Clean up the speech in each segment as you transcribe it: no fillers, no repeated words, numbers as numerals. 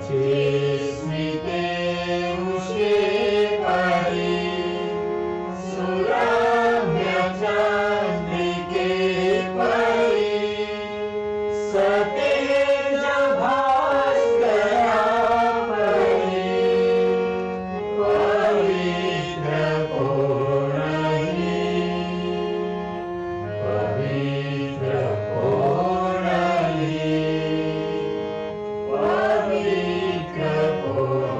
स्मिते उषे परी सुरम्य चंद्रिके परी सतेज भास्करा परी पवित्र कोणहि पवित्र कोणहि पवित्र कोणहि।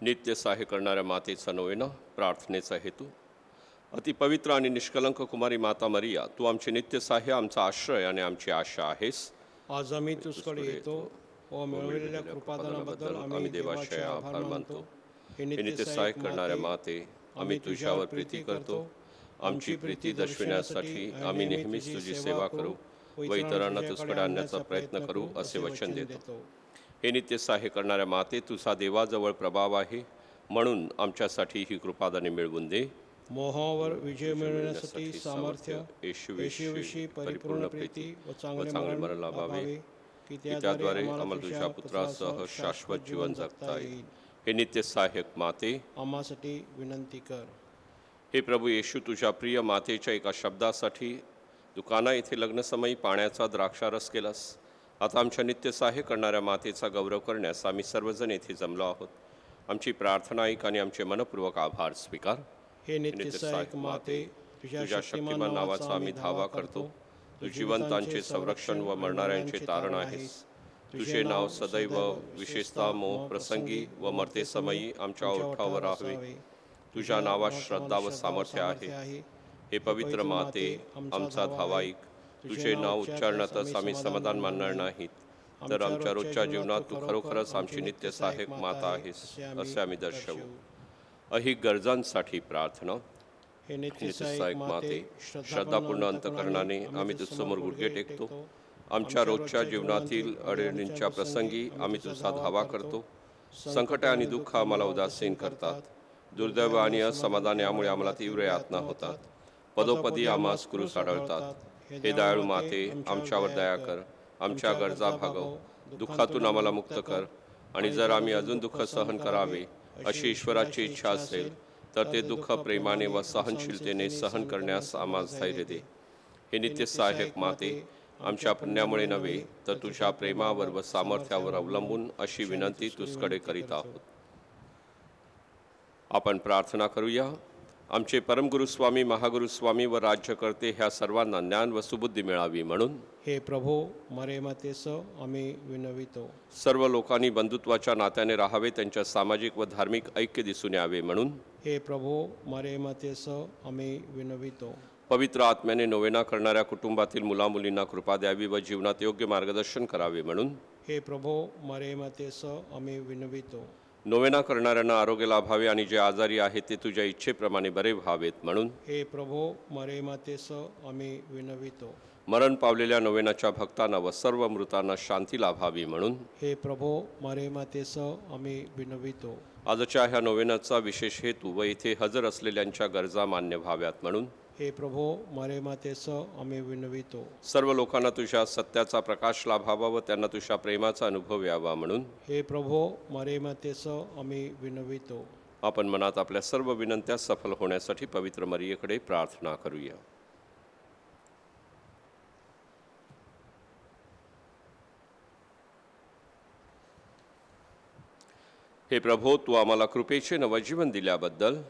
नित्य सहाय्य करणाऱ्या मातेचा नोवेना प्रार्थनेचा हेतू। अतिपवित्र आणि निष्कलंक कुमारी माता मरिया, तू आमचे नित्य सहाय्य, आमचा आश्रय आणि आमची आशा आहेस। आज आम्ही तुझकडे येतो व मिळवलेल्या कृपादानाबद्दल आम्ही देवाचे आभार मानतो। हे नित्य सहाय्य करणाऱ्या माते, आम्ही तुझ्यावर प्रीती करतो। आमची प्रीती दर्शविण्यासाठी आम्ही नेहमीच तुझी सेवा करू व इतरांना तुझकडे आणण्याचा प्रयत्न करू असे वचन देतो। हे नित्य सहाय्य करणाऱ्या माते, तुझा देवाजवळ प्रभाव आहे, म्हणून आमच्यासाठी ही कृपादाने मिळवून दे। मोहावर विजय मिळवण्यासाठी सामर्थ्य, येशूविषयी परिपूर्ण प्रीती व चांगले मरण लाभावे, की त्याद्वारे आम्हाला तुझ्या पुत्रासह शाश्वत जीवन जगता येईल। हे नित्य सहाय्यक माते, आम्हासाठी विनंती कर। हे प्रभू येशू, तुझ्या प्रिय मातेच्या एका शब्दासाठी दुकाना येथे लग्नसमयी पाण्याचा द्राक्षारस केलास। आता आमच्या नित्य सहाय्य करणाऱ्या मातेचा गौरव करण्यास आम्ही सर्वजण येथे जमलो आहोत। आमची प्रार्थना ऐक आणि आमचे मनपूर्वक आभार स्वीकार। हे नित्य सहाय्यक माते, तुझ्या शक्तिमान नावाचा आम्ही धावा करतो। तू जिवंतांचे संरक्षण व मरणाऱ्यांचे तारण आहेस। तुझे नाव सदैव विशेषतः मोह प्रसंगी व मर्तेसमयी आमच्या ओठावर राहावे। तुझ्या नावात श्रद्धा व सामर्थ्य आहे। हे पवित्र माते, आमचा धावा ऐक। तुझे नाव उच्चारणातच आम्ही समाधान मानणार नाहीत, तर आमच्या रोजच्या जीवनात तू खरोखरच आमची नित्य सहाय्यक माता आहेस असे आम्ही दर्शवू। अहिक गरजांसाठी प्रार्थना। हे नित्य सहाय्यक माते, श्रद्धापूर्ण अंतकरणाने आम्ही तुझसमोर गुडघे टेकतो। आमच्या रोजच्या जीवनातील अडचणींच्या प्रसंगी आम्ही तुझा धावा करतो। संकटे आणि दुःख आम्हाला उदासीन करतात। दुर्दैव आणि असमाधान यामुळे आम्हाला तीव्र यातना होतात। पदोपदी आम्हास क्रूस आढळतात। हे दयाळू माते, आमच्यावर दया कर, आमच्या गरजा भागव, दुःखातून आम्हाला मुक्त कर। आणि जर आम्ही अजून दुःख सहन करावे अशी ईश्वराची इच्छा असेल, तर ते दुःख प्रेमाने व सहनशीलतेने सहन करण्यास आम्हाला धैर्य दे। हे नित्य सहाय्यक माते, आमच्या पुण्यामुळे नव्हे, तर तुझ्या प्रेमावर व सामर्थ्यावर अवलंबून अशी विनंती तुझकडे करीत आहोत। आपण प्रार्थना करूया। आमचे परमगुरु स्वामी, महागुरु स्वामी व राज्यकर्ते ह्या सर्वांना ज्ञान व सुबुद्धी मिळावी म्हणून हे प्रभो, मरे मातेसह आम्ही विनवितो। सर्व लोकांनी बंधुत्वाच्या नात्याने राहावे, त्यांच्या सामाजिक व धार्मिक ऐक्य दिसून यावे म्हणून हे प्रभो, मरे मातेसह आम्ही विनवितो। पवित्र आत्म्याने नोवेना करणाऱ्या कुटुंबातील मुलामुलींना कृपा द्यावी व जीवनात योग्य मार्गदर्शन करावे म्हणून हे प्रभो, मरे मातेसह आम्ही विनवितो। नोवेना करणाऱ्यांना आरोग्य लाभावे आणि जे आजारी आहेत ते तुझ्या इच्छेप्रमाणे बरे व्हावेत म्हणून हे प्रभो, मरे मातेसह आम्ही विनवितो। मरण पावलेल्या नोवेनाच्या भक्तांना व सर्व मृतांना शांती लाभावी म्हणून हे प्रभो, मरे मातेसह आम्ही विनवितो। आजच्या ह्या नोवेनाचा विशेष हेतू व इथे हजर असलेल्यांच्या गरजा मान्य व्हाव्यात म्हणून हे प्रभो, मरे मातेसह आम्ही विनवितो। सर्व लोकांना तुझ्या सत्याचा प्रकाश लाभावा व त्यांना तुझ्या प्रेमाचा अनुभव यावा म्हणून हे प्रभो, मरे मातेसह आम्ही विनवितो। आपण मनात आपल्या सर्व विनंत्या सफल होण्यासाठी पवित्र मरियेकडे प्रार्थना करूया। हे प्रभो, तू आम्हाला कृपेचे नवजीवन दिल्याबद्दल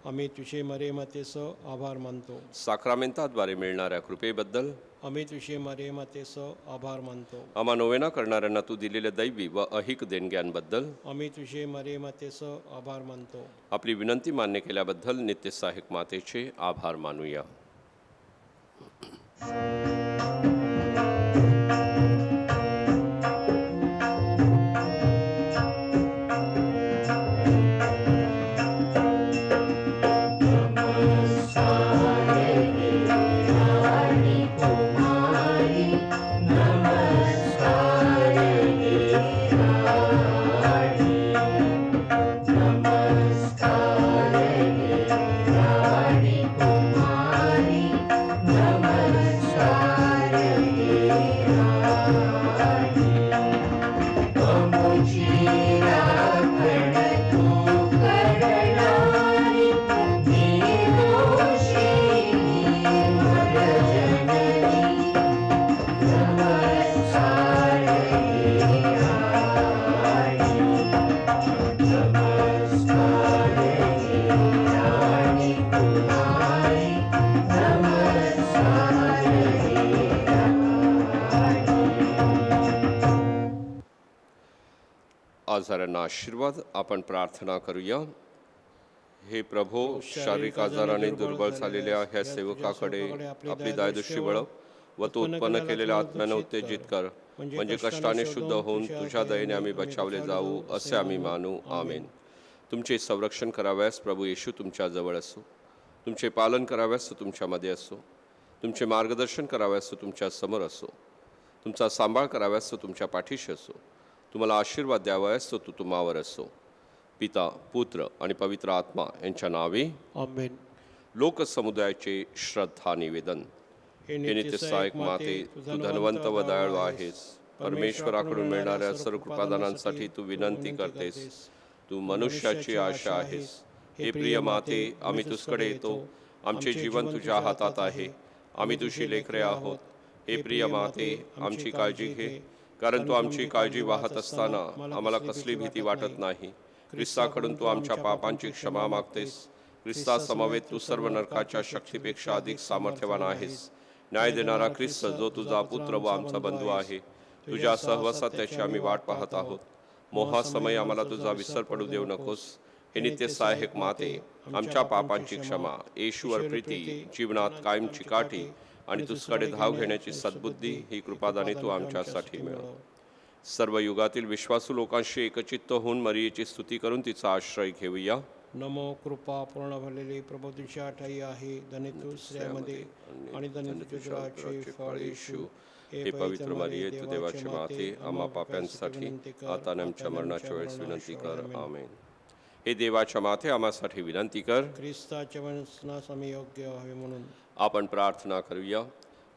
आम्ही तुझे मरे मातेसह आभार मानतो। साक्रामेंताद्वारे मिळणाऱ्या कृपेबद्दल आम्ही तुझे मरे मातेसह आभार मानतो। आम्हा नोवेना करणाऱ्यांना तू दिलेल्या दैवी व अहिक देणग्यांबद्दल आम्ही तुझे मरे मातेसह आभार मानतो। आपली विनंती मान्य केल्याबद्दल नित्य सहाय्यक मातेचे आभार मानूया। नमस्कार आजारांना आशीर्वाद. आपण प्रार्थना करूया. हे प्रभो, शारीरिक आजाराने दुर्बळ झालेल्या ह्या सेवकाकडे आपली दयादृष्टी वळव व तो उत्पन्न केलेल्या आत्म्यानं उत्तेजित कर, म्हणजे कष्टाने शुद्ध होऊन तुझ्या दयेने आम्ही बचावले जाऊ, असे आम्ही मानू. आमेन. तुमचे संरक्षण कराव्यास प्रभू येशू तुमच्या जवळ असो, तुमचे पालन कराव्यास तो तुमच्यामध्ये असो, तुमचे मार्गदर्शन कराव्यास तो तुमच्या समोर असो, तुमचा सांभाळ कराव्यास तो तुमच्या पाठीशी असो, तुम्हाला आशीर्वाद द्यावयास तो तुम्हावर असो. पिता, पुत्र आणि पवित्र आत्मा यांच्या नावे. आमेन. लोकसमुदायाचे श्रद्धा निवेदन. हे नित्य सहायक माते, तू धनवंत व दयाळू आहेस. परमेश्वराकडून मिळणाऱ्या सर्व कृपादानांसाठी तू विनंती करतेस. तू मनुष्याची आशा आहेस. हे प्रिय माते, आम्ही तुझकडे येतो. आमचे जीवन तुझ्या हातात आहे. आम्ही तुझी लेकरे आहोत. हे प्रिय माते, आमची काळजी घे, कारण तू आमची काळजी वाहत असताना आम्हाला कसली भीती वाटत नाही. ख्रिस्ताकडून तू आमच्या पापांची क्षमा मागतेस. ख्रिस्ता समवेत तू सर्व नरकाच्या शक्तीपेक्षा अधिक सामर्थ्यवान आहेस. न्याय देणारा ख्रिस्त, जो तुझा पुत्र व आमचा बंधू आहे, तुझ्या सहवासात त्याची आम्ही वाट पाहत आहोत. मोहासमयी आम्हाला तुझा विसर पडू देऊ नकोस. हे नित्य सहायक माते, आमच्या पापांची क्षमा, येशूवर प्रीती, जीवनात कायमची काठी आणि तुझकडे धाव घेण्याची सद्बुद्धी ही कृपादाने तू आमच्यासाठी मिळव. सर्व युगातील विश्वासू लोकांशी एकचित्त होऊन मरियेची स्तुती करून तिचा आश्रय घेऊया. नमो कृपा पूर्ण भरलेली प्रभू तुझ्या ठाई आहे, धन्य तू स्त्रियांमध्ये आणि धन्य तुझे उदराचे फळ येशू. हे पवित्र मरिये, तू देवाची माते, आम्हा पाप्यांसाठी आता आणि आमच्या मरणाच्या वेळेस विनंती कर. आमेन. हे देवाच्या माते, आम्हासाठी विनंती कर. ख्रिस्ताच्या वंशनास आम्ही योग्य व्हावे म्हणून. आपण प्रार्थना करूया.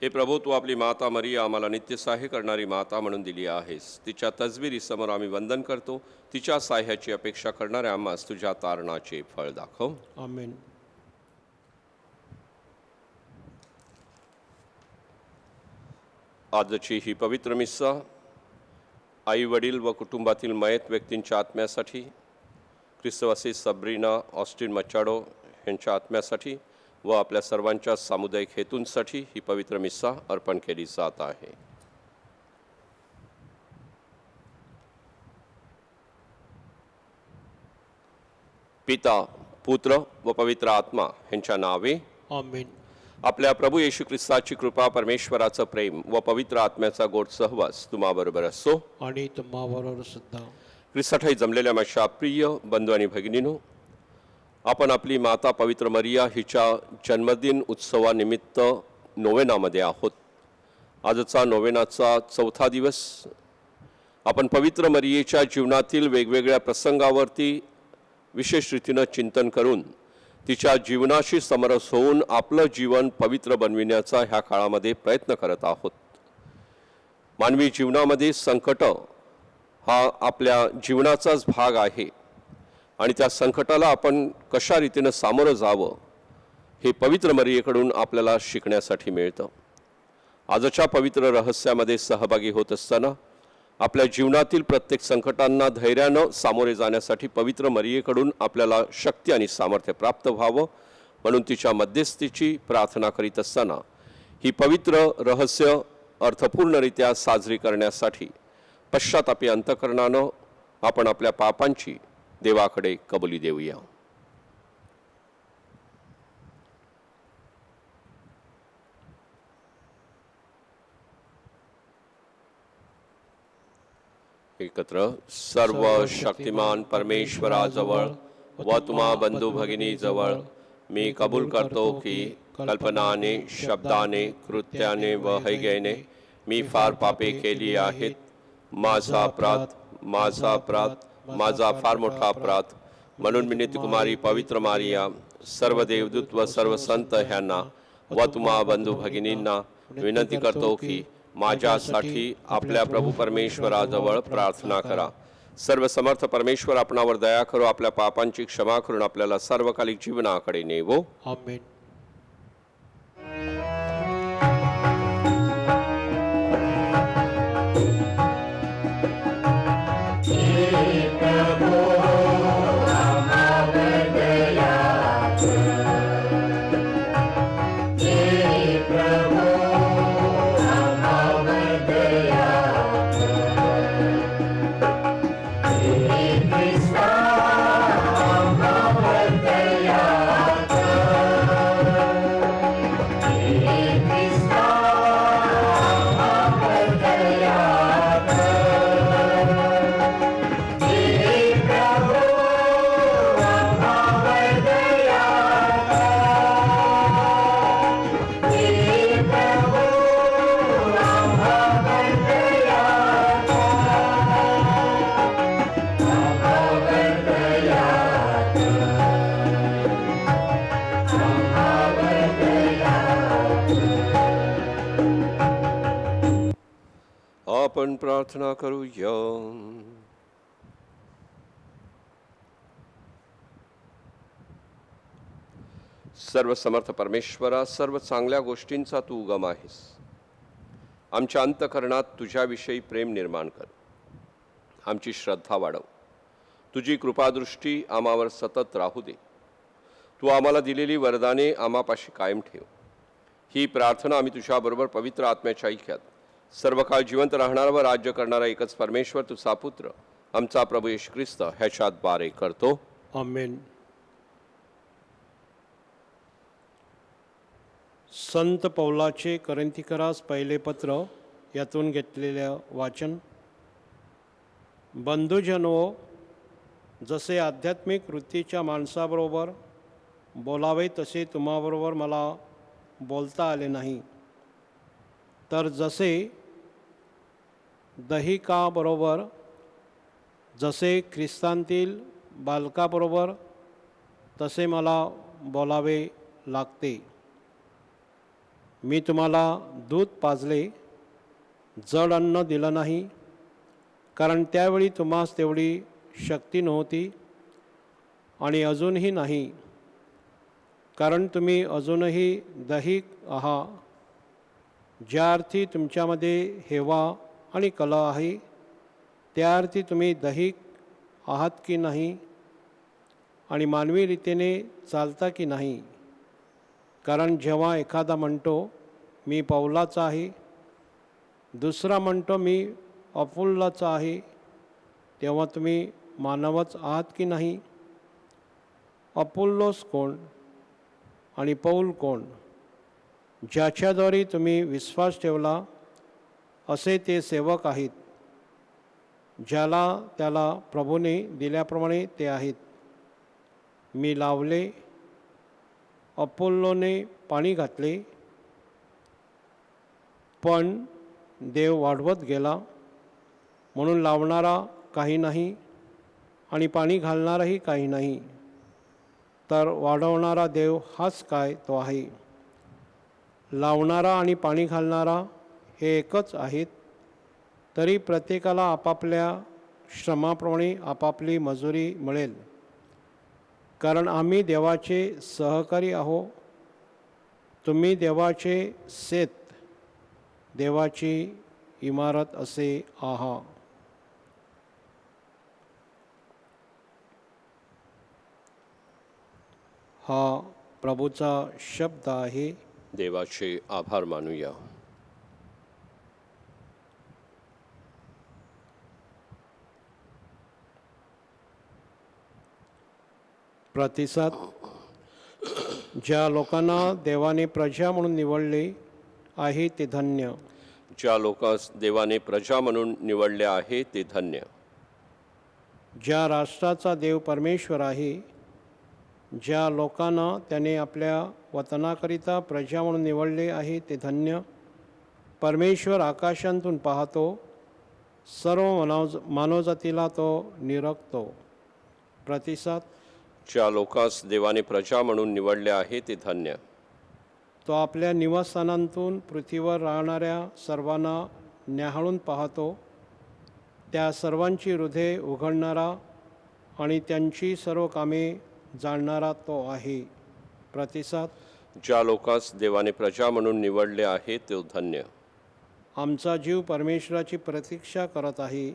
हे प्रभू, तू आपली माता मरिया आम्हाला नित्य सहाय्य करणारी माता म्हणून दिली आहेस. तिच्या तसबिरीसमोर आम्ही वंदन करतो. तिच्या सहाय्याची अपेक्षा करणाऱ्या आम्हास तुझ्या तारणाचे फळ दाखव. आमेन. आजची ही पवित्र मिस्सा आई वडील व कुटुंबातील मयत व्यक्तींच्या आत्म्यासाठी, ख्रिस्तवासी सबरीना ऑस्टिन मचाडो यांच्या आत्म्यासाठी व आपल्या सर्वांच्या सामुदायिक हेतूंसाठी ही पवित्र मिस्सा अर्पण केली जात आहे. पिता, पुत्र व पवित्र आत्मा यांच्या नावे. आमेन. आपल्या प्रभू येशू ख्रिस्ताची कृपा, परमेश्वराचं प्रेम व पवित्र आत्म्याचा गोड सहवास तुम्हाबरोबर असो आणि तुम्हाबरोबर सुद्धा. ख्रिस्ताठाई जमलेल्या माझ्या प्रिय बंधू आणि भगिनीनो, आपण आपली माता पवित्र मरिया हिच्या जन्मदिन उत्सवानिमित्त नोवेनामध्ये आहोत. आजचा नोवेनाचा 4था दिवस. आपण पवित्र मरियेच्या जीवनातील वेगवेगळ्या प्रसंगावरती विशेष रीतीनं चिंतन करून तिच्या जीवनाशी समरस होऊन आपलं जीवन पवित्र बनविण्याचा ह्या काळामध्ये प्रयत्न करत आहोत. मानवी जीवनामध्ये संकट हा आपल्या जीवनाचाच भाग आहे आणि त्या संकटाला आपण कशा रीतीनं सामोरं जावं हे पवित्र मरियेकडून आपल्याला शिकण्यासाठी मिळतं. आजच्या पवित्र रहस्यामध्ये सहभागी होत असताना आपल्या जीवनातील प्रत्येक संकटांना धैर्यानं सामोरे जाण्यासाठी पवित्र मरियेकडून आपल्याला शक्ती आणि सामर्थ्य प्राप्त व्हावं म्हणून तिच्या मध्यस्थीची प्रार्थना करीत असताना ही पवित्र रहस्य अर्थपूर्णरित्या साजरी करण्यासाठी पश्चातापी अंतःकरणानं आपण आपल्या पापांची देवाकडे कबुली देऊया. एकत्र. सर्व शक्तिमान परमेश्वराजवळ व तुम्हा बंधू भगिनीजवळ मी कबूल करतो की कल्पनाने, शब्दाने, कृत्याने व हैग्याने मी फार पापे केली आहेत. माझा अपराध, माझा अपराध, माझा फार मोठा अपराध. म्हणून मी नित्यकुमारी पवित्र मारिया, सर्व देवदूत व सर्व संत ह्यांना व तुम्हा बंधू भगिनींना विनंती करतो की माझ्यासाठी आपल्या प्रभू परमेश्वराजवळ प्रार्थना करा. सर्व समर्थ परमेश्वर आपणावर दया करो, आपल्या पापांची क्षमा करून आपल्याला सर्वकालिक जीवनाकडे नेवो. आमेन. Yeah. आपण प्रार्थना करूया. सर्व समर्थ परमेश्वरा, सर्व चांगल्या गोष्टींचा तू उगम आहेस. आमच्या अंतःकरणात तुझ्याविषयी प्रेम निर्माण कर. आमची श्रद्धा वाढव. तुझी कृपादृष्टी आम्हावर सतत राहू दे. तू आम्हाला दिलेली वरदाने आम्हापाशी कायम ठेव. ही प्रार्थना आम्ही तुझ्याबरोबर पवित्र आत्म्याच्या ऐक्यात सर्व काळ जिवंत राहणारा व राज्य करणारा एकच परमेश्वर तुझा पुत्र आमचा प्रभू येशू ख्रिस्त ह्याच्यात बारे करतो. आमेन. संत पौलाचे करिंथिकरास पहिले पत्र यातून घेतलेले वाचन. बंधुजनो, जसे आध्यात्मिक वृत्तीच्या माणसाबरोबर बोलावे तसे तुम्हाबरोबर मला बोलता आले नाही, तर जसे दहिकाबरोबर, जसे ख्रिस्तांतील बालकाबरोबर तसे मला बोलावे लागते. मी तुम्हाला दूध पाजले, जड अन्न दिलं नाही, कारण त्यावेळी तुम्हास तेवढी शक्ती नव्हती आणि अजूनही नाही, कारण तुम्ही अजूनही दहिक आहात. ज्या अर्थी तुमच्यामध्ये हेवा आणि कलह आहे, त्या अर्थी तुम्ही दहिक आहात की नाही आणि मानवी रीतीने चालता की नाही. कारण जेव्हा एखादा म्हणतो मी पौलाचा आहे, दुसरा म्हणतो मी अपुल्लाचा आहे, तेव्हा तुम्ही मानवच आहात की नाही. अपुल्लोस कोण आणि पौल कोण? ज्याच्याद्वारे तुम्ही विश्वास ठेवला असे ते सेवक आहेत. ज्याला त्याला प्रभूने दिल्याप्रमाणे ते आहेत. मी लावले, अपोल्लोने पाणी घातले, पण देव वाढवत गेला. म्हणून लावणारा काही नाही आणि पाणी घालणाराही काही नाही, तर वाढवणारा देव हाच काय तो आहे. लावणारा आणि पाणी घालणारा हे एकच आहेत, तरी प्रत्येकाला आपापल्या श्रमाप्रमाणे आपापली मजुरी मिळेल. कारण आम्ही देवाचे सहकारी आहो. तुम्ही देवाचे शेत, देवाची इमारत असे आहात. हा प्रभूचा शब्द आहे. देवाचे आभार मानूया. प्रतिसाद. ज्या लोकांना देवाने प्रजा म्हणून निवडले आहे ते धन्य. ज्या लोकांस देवाने प्रजा म्हणून निवडले आहे ते धन्य. ज्या राष्ट्राचा देव परमेश्वर आहे, ज्या लोकांना त्याने आपल्या वतनाकरिता प्रजा म्हणून निवडले आहे ते धन्य. परमेश्वर आकाशांतून पाहतो, सर्व मानवजातीला तो निरखतो. प्रतिसाद. ज्या लोकांस देवाने प्रजा म्हणून निवडले आहे ते धन्य. तो आपल्या निवासस्थानांतून पृथ्वीवर राहणाऱ्या सर्वांना न्याहाळून पाहतो. त्या सर्वांची हृदय उघडणारा आणि त्यांची सर्व कामे जाणणारा तो आहे. प्रतिसाद. ज्या लोकांस देवाने प्रजा म्हणून निवडले आहे ते धन्य. आमचा जीव परमेश्वराची प्रतीक्षा करत आहे.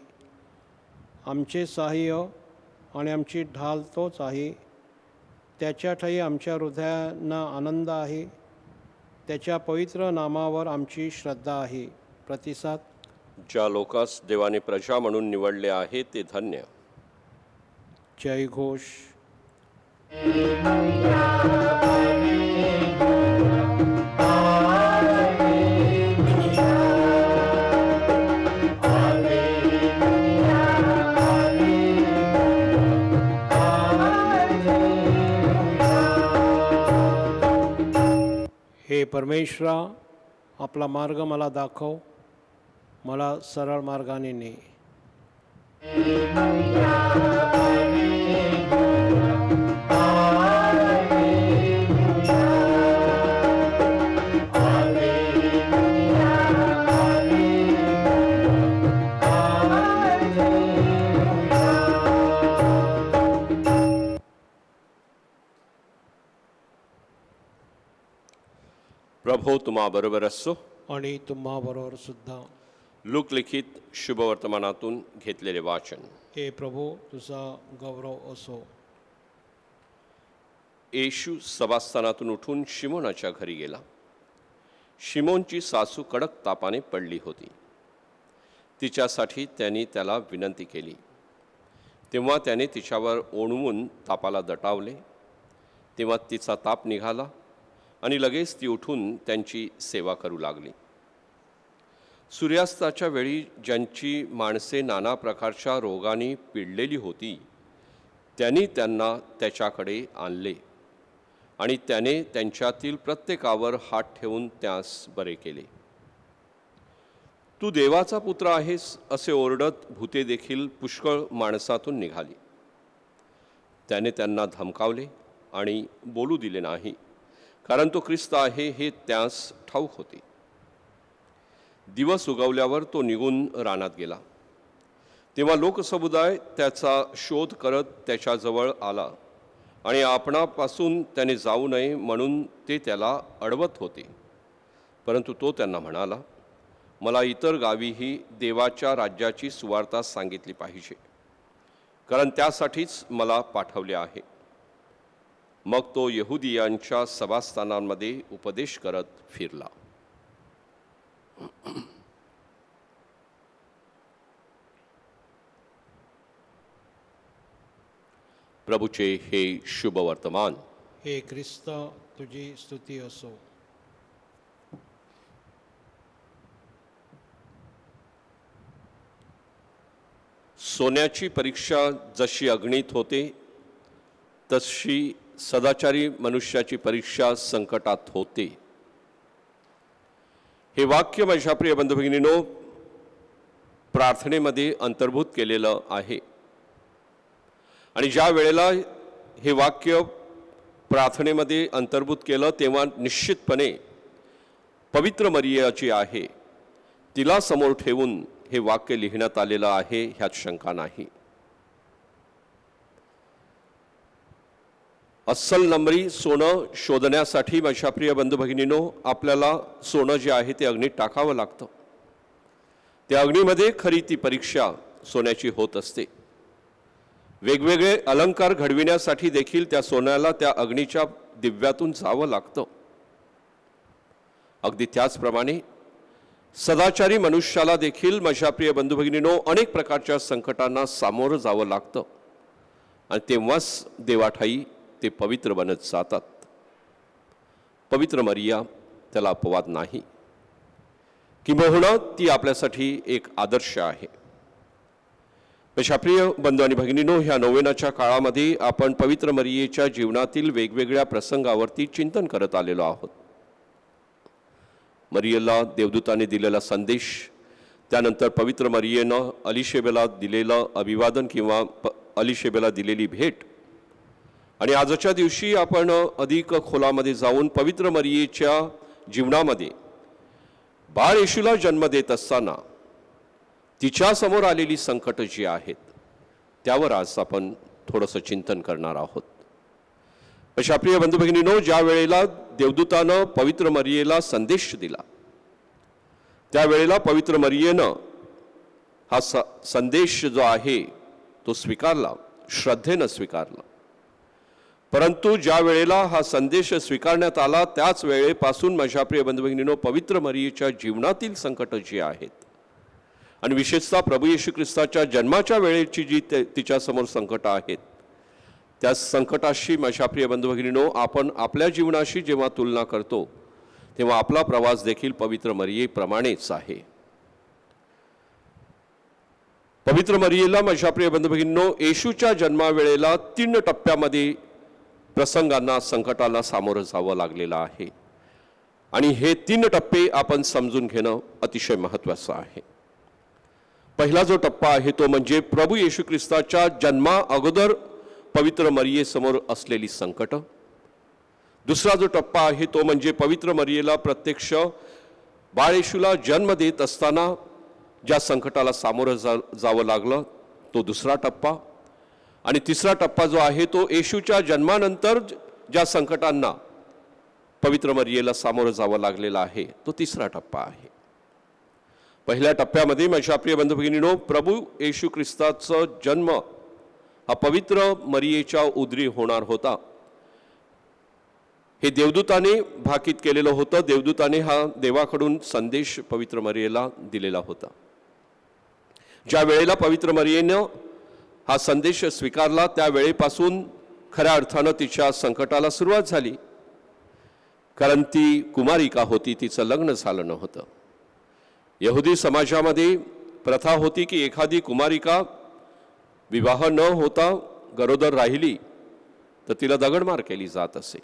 आमचे सहाय्य आणि आमची ढाल तोच आहे. त्याच्या ठायी आमच्या हृदयांना आनंद आहे. त्याच्या पवित्र नामावर आमची श्रद्धा आहे. प्रतिसाद. ज्या लोकांस देवाने प्रजा म्हणून निवडले आहे ते धन्य. जय घोष. हे परमेश्वरा, आपला मार्ग मला दाखव, मला सरळ मार्गाने ने. प्रभो तुम्हा बरोबर असो. आणि तुम्हा बरोबर सुद्धा. लूक लिखित शुभवर्तमानातून घेतलेले वाचन. हे प्रभू तुझा गौरव असो. येशू सभास्थानातून उठून शिमोनाच्या घरी गेला. शिमोनची सासू कडक तापाने पडली होती. तिच्यासाठी त्यांनी त्याला विनंती केली. तेव्हा त्याने तिच्यावर ओणवून तापाला दटावले. तेव्हा तिचा ताप निघाला आणि लगेच ती उठून त्यांची सेवा करू लागली. सूर्यास्ताच्या वेळी ज्यांची माणसे नाना प्रकारच्या रोगांनी पिडलेली होती त्यांनी त्यांना त्याच्याकडे आणले आणि त्याने त्यांच्यातील प्रत्येकावर हात ठेवून त्यास बरे केले. तू देवाचा पुत्र आहेस असे ओरडत भूते देखील पुष्कळ माणसातून निघाली. त्याने त्यांना धमकावले आणि बोलू दिले नाही, कारण तो ख्रिस्त आहे हे त्यास ठाऊक होते. दिवस उगवल्यावर तो निघून रानात गेला. तेव्हा लोकसमुदाय त्याचा शोध करत त्याच्याजवळ आला आणि आपणापासून त्याने जाऊ नये म्हणून ते त्याला अडवत होते. परंतु तो त्यांना म्हणाला, मला इतर गावीही देवाच्या राज्याची सुवार्ता सांगितली पाहिजे, कारण त्यासाठीच मला पाठवले आहे. मग तो यहुदियांच्या सभास्थानांमध्ये उपदेश करत फिरला. प्रभूचे हे शुभ वर्तमान. हे ख्रिस्त तुझी स्तुती असो. सोन्याची परीक्षा जशी अग्नीत होते तशी सदाचारी मनुष्याची परीक्षा संकटात होते. हे वाक्य माझ्या प्रिय बंधू भगिनींनो प्रार्थनेमध्ये अंतर्भूत केलेलं आहे. आणि ज्या वेळेला हे वाक्य प्रार्थनेमध्ये अंतर्भूत केलं तेव्हा निश्चितपणे पवित्र मरियाची आहे, तिला समोर ठेवून हे वाक्य लिहिण्यात आलेलं आहे, ह्यात शंका नाही. अस्सल नम्री सोनं शोधण्यासाठी माझ्या प्रिय बंधू भगिनींनो आपल्याला सोनं जे आहे ते अग्नीत टाकावं लागतं. त्या अग्नीमध्ये खरी ती परीक्षा सोन्याची होत असते. वेगवेगळे अलंकार घडविण्यासाठी देखील त्या सोन्याला त्या अग्नीच्या दिव्यातून जावं लागतं. अगदी त्याचप्रमाणे सदाचारी मनुष्याला देखील माझ्या प्रिय बंधू भगिनींनो अनेक प्रकारच्या संकटांना सामोरं जावं लागतं आणि तेव्हाच देवाठाई ते पवित्र बनत जातात. पवित्र मरिया त्याला अपवाद नाही, किंबहुना ती आपल्यासाठी एक आदर्श आहे. माझ्या प्रिय बंधू आणि भगिनींनो ह्या नोवेनाच्या काळामध्ये आपण पवित्र मरियेच्या जीवनातील वेगवेगळ्या प्रसंगावरती चिंतन करत आलेलो आहोत. मरियेला देवदूताने दिलेला संदेश, त्यानंतर पवित्र मरियेनं अलिशेबेला दिलेलं अभिवादन किंवा अलिशेबेला दिलेली भेट, आणि आजच्या दिवशी आपण अधिक खोलामध्ये जाऊन पवित्र मरियेच्या जीवनामध्ये बाळ येशूला जन्म देत असताना तिच्या समोर आलेली संकट जी आहेत त्यावर आज आपण थोडंसं चिंतन करणार आहोत. अशा प्रिय बंधू भगिनींनो ज्या वेळेला देवदूतानं पवित्र मरियेला संदेश दिला त्यावेळेला पवित्र मरियेनं हा संदेश जो आहे तो स्वीकारला, श्रद्धेनं स्वीकारला. परंतु ज्या वेळेला हा संदेश स्वीकारण्यात आला त्याच वेळेपासून माझ्या प्रिय बंधू भगिनींनो पवित्र मरियेच्या जीवनातील संकट जी आहेत आणि विशेषतः प्रभू येशू ख्रिस्ताच्या जन्माच्या वेळेची जी तिच्यासमोर संकट आहेत त्या संकटाशी माझ्या प्रिय बंधू भगिनींनो आपण आपल्या जीवनाशी जेव्हा तुलना करतो तेव्हा आपला प्रवास देखील पवित्र मरियेप्रमाणेच आहे. पवित्र मरियेला माझ्या प्रिय बंधू भगिनींनो येशूच्या जन्मावेळेला 3 टप्प्यामध्ये प्रसंगांना संकटाला सामोरं जावं लागलेलं आहे आणि हे 3 टप्पे आपण समजून घेणं अतिशय महत्त्वाचं आहे. पहिला जो टप्पा आहे तो म्हणजे प्रभू येशू ख्रिस्ताच्या जन्मा अगोदर पवित्र मरियेसमोर असलेली संकट. दुसरा जो टप्पा आहे तो म्हणजे पवित्र मरियेला प्रत्यक्ष बाळ येशूला जन्म देत असताना ज्या संकटाला सामोरं जावं लागलं तो दुसरा टप्पा. आणि तिसरा टप्पा जो आहे तो येशूच्या जन्मानंतर ज्या संकटांना पवित्र मरियेला सामोरं जावं लागलेलं आहे तो तिसरा टप्पा आहे. पहिल्या टप्प्यामध्ये माझ्या प्रिय बंधू भगिनींनो, प्रभू येशू ख्रिस्ताचा जन्म हा पवित्र मरियेच्या उदरी होणार होता. हे देवदूताने भाकीत केलेलं होतं. देवदूताने हा देवाकडून संदेश पवित्र मरियेला दिलेला होता. ज्या वेळेला पवित्र मरियेनं हा संदेश स्वीकारला त्या वेळेपासून खऱ्या अर्थानं तिच्या संकटाला सुरुवात झाली. कारण ती कुमारिका होती, तिचं लग्न झालं नव्हतं. यहुदी समाजामध्ये प्रथा होती की एखादी कुमारिका विवाह न होता गरोदर राहिली तर तिला दगडमार केली जात असे.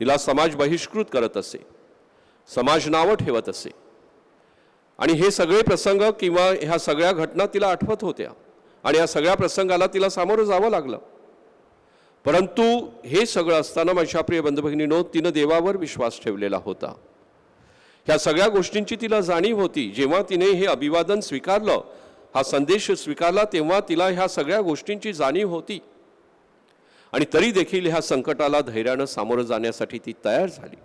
तिला समाज बहिष्कृत करत असे, समाज नावं ठेवत असे. आणि हे सगळे प्रसंग किंवा ह्या सगळ्या घटना तिला आठवत होत्या आणि या सगळ्या प्रसंगाला तिला सामोरं जावं लागलं. परंतु हे सगळं असताना माझ्या प्रिय बंधू भगिनींनो, तिनं देवावर विश्वास ठेवलेला होता. ह्या सगळ्या गोष्टींची तिला जाणीव होती. जेव्हा तिने हे अभिवादन स्वीकारलं, हा संदेश स्वीकारला, तेव्हा तिला ह्या सगळ्या गोष्टींची जाणीव होती. आणि तरी देखील ह्या संकटाला धैर्यानं सामोरं जाण्यासाठी ती तयार झाली.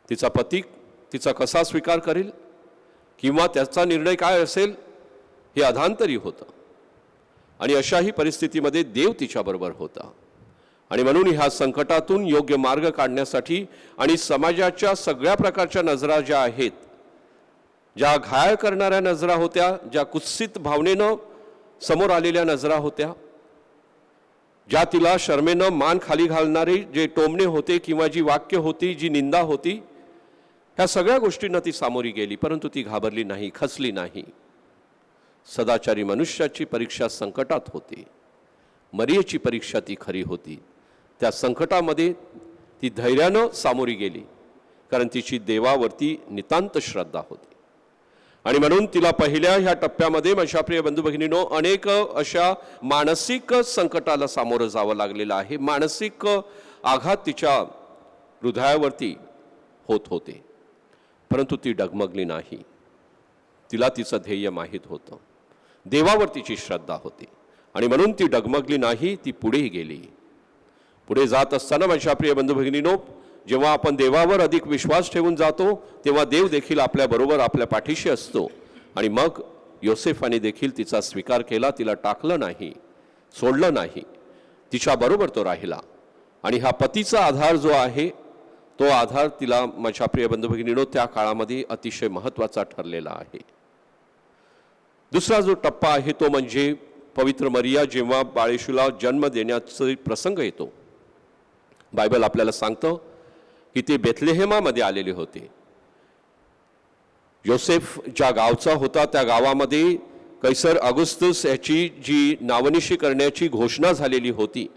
तिचा पती तिचा कसा स्वीकार करेल किंवा त्याचा निर्णय काय असेल हे अधांतरी होतं. आणि अशाही परिस्थितीमध्ये देव तिच्याबरोबर होता. आणि म्हणून ह्या संकटातून योग्य मार्ग काढण्यासाठी आणि समाजाच्या सगळ्या प्रकारच्या नजरा ज्या आहेत, ज्या घायल करणाऱ्या नजरा होत्या, ज्या कुत्सित भावनेनं समोर आलेल्या नजरा होत्या, ज्या तिला शर्मेनं मान खाली घालणारे जे टोमणे होते किंवा जी वाक्य होती, जी निंदा होती, ह्या सगळ्या गोष्टींना ती सामोरी गेली. परंतु ती घाबरली नाही, खचली नाही. सदाचारी मनुष्याची परीक्षा संकटात होती. मरियेची परीक्षा ती खरी होती. त्या संकटामध्ये ती धैर्यानं सामोरी गेली, कारण तिची देवावरती नितांत श्रद्धा होती. आणि म्हणून तिला पहिल्या ह्या टप्प्यामध्ये माझ्या प्रिय बंधू भगिनींनो, अनेक अशा मानसिक संकटाला सामोरं जावं लागलेलं आहे. मानसिक आघात तिच्या हृदयावरती होत होते. परंतु ती डगमगली नाही. तिला तिचं ध्येय माहीत होतं, देवावर तिची श्रद्धा होती. आणि म्हणून ती डगमगली नाही, ती पुढे गेली. पुढे जात असताना माझ्या प्रिय बंधू भगिनींनो, जेव्हा आपण देवावर अधिक विश्वास ठेवून जातो तेव्हा देव देखील आपल्याबरोबर आपल्या पाठीशी असतो. आणि मग योसेफाने देखील तिचा स्वीकार केला. तिला टाकलं नाही, सोडलं नाही, तिच्याबरोबर तो राहिला. आणि हा पतीचा आधार जो आहे तो आधार तिला माझ्या प्रिय बंधू भगिनींनो त्या काळामध्ये अतिशय महत्त्वाचा ठरलेला आहे. दुसरा जो टप्पा आहे तो म्हणजे पवित्र मरिया जेव्हा बाळेशूला जन्म देण्याचा प्रसंग येतो. बायबल आपल्याला सांगतं की ते बेथलेहेमामध्ये आलेले होते. योसेफ ज्या गावचा होता त्या गावामध्ये कैसर ऑगस्टस याची जी नावनिशी करण्याची घोषणा झालेली होती,